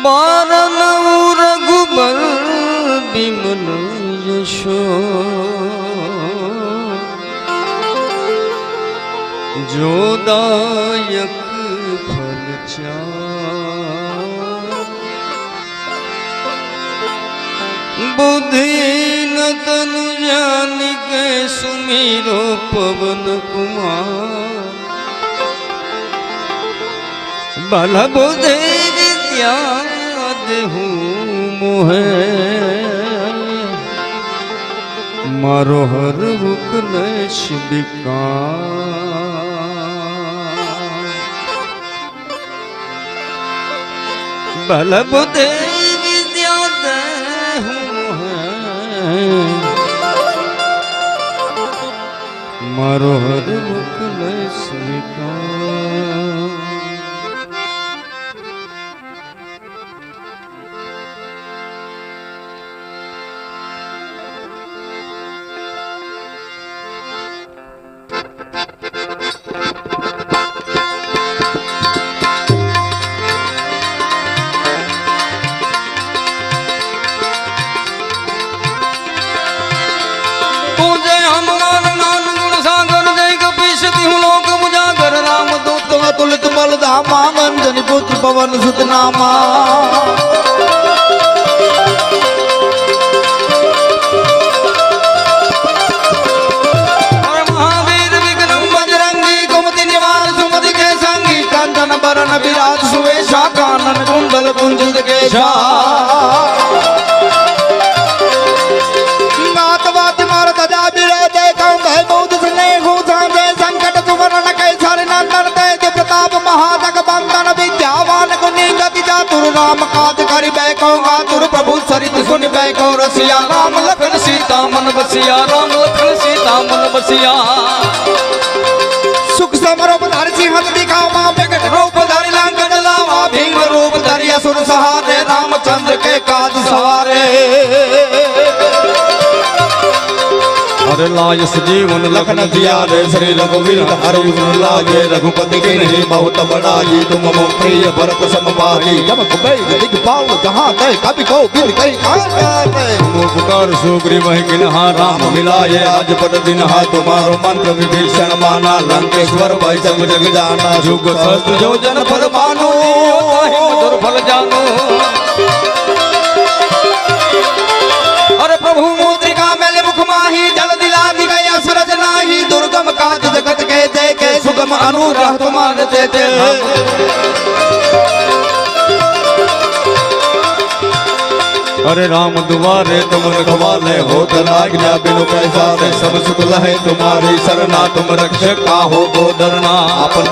बारनऊ रघुबर बिमल यशो जोदायक फल बुद्धि न तनु जान के सुमिरो पवन कुमार बल बुद्धि विद्या देहु मोहे मारो हर रुकन शिविकार बल बुद्धि विद्या देहु मोहे मारो हर रुकन शिविकार। तुलित बल धामा मंजन पुत्र पवन सुत नामा महावीर विक्रम बजरंगी कुमति निवार सुमति के संगी कंचन बरन विराज सुवेशा कानन कुंडल कुंजित केशा नाथ वाद्य मार ध्वजा विराजे कौ भय बौद्ध स्नेह सांजे संकट सुवर्ण कैसर नंदन प्रताप महाजग बंदन विद्यावान गुणी गति चातुर राम काज करि बैको आतुर प्रभु सरित सुन बैको रसिया राम लखन सीता मन बसिया राम लखन सीता मन बसिया सुख समरूप धरि सिंह दिखाओ मां विकट रूप धरि लंकन लावा भीम रूप धरि असुर सहारे रामचंद्र के काज सवारे अरे लाय सजीवन लखन जियारे श्री रघुवीर हरि लागे रघुपति के नहीं बहुत बड़ाई तुम मम प्रिय भरत सम भाई जब कुबेर दिखपाल जहाँ गए कभी को बिन कहीं पुकार सुग्रीव वही किन्हा राम मिलाये आज पट दिन हा तुम्हारो मंत्र विभीषण माना लंकेश्वर भाई सब जग जाना जुग सहस्त्र जो जन पर मानो मधुर फल जानो। अरे प्रभु मुद्रिका मेले मुख माही जल दिला दी गई असरज नाही दुर्गम काज जगत के देखे सुगम अनुग्रह तुम्हारे देते। अरे राम दुआरे तुम रखवाले हो आज्ञा बिनु पैसारे सब सुख लहे तुम्हारी सरना तुम रक्षक काहो को डरना अपन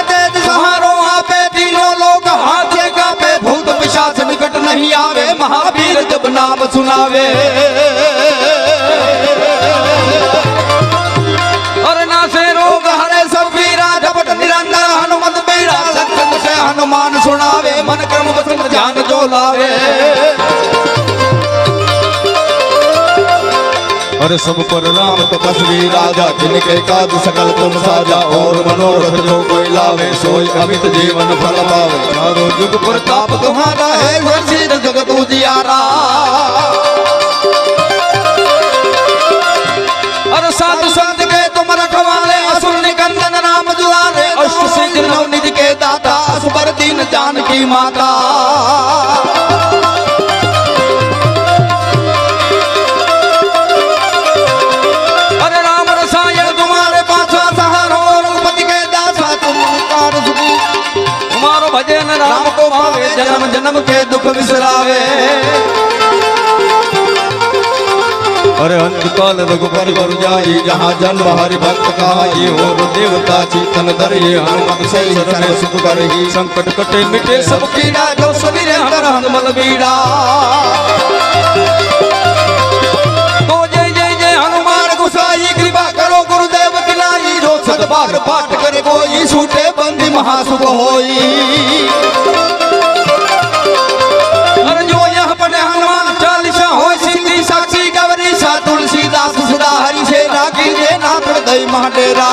तेज सहारो आपे तीनों लोग हाथे कापे भूत पिशाच निकट नहीं आवे महावीर जब नाम सुनावे और ना से रोग हरे सब वीरा झपट निरंतर हनुमत बीरा लखन से हनुमान सुनावे मन क्रम वचन ध्यान जो लावे। अरे सब पर राम तपस्वी राजा जिनके काज सकल तुम साजा और मनोरथ जो कोई लावे सोई अमित जीवन फल पावे चारों जुग प्रताप तुम्हारा है वर्षित जगत उजियारा। अरे साधु संत के तुम रखवाले असुर निकंदन राम दुलारे अष्ट सिद्धि नव निधि के दाता असबर दीन जानकी माता। भजन राम को भावे जन्म जन्म के दुख बिसरावे। अरे अंत काल रघुबर बर जाई जहाँ जन्म हरि भक्त कहाई और देवता चीतन दरिये हनुमत से शरण सुख करही संकट कटे मिटे सब कीड़ा जो सबीरे हर हनुमल बीड़ा। तो जय जय जय हनुमान गोसाई कृपा करो गुरुदेव की नाई जो सतबार पाठ करे कोई छूटे बंदी महासुख होई। अरे जो यहाँ पढ़े हनुमान चालीसा हो सिद्धि साक्षी गौरी सा तुलसीदास सदा हरि से राखी जे नाथ हृदय महाडेरा।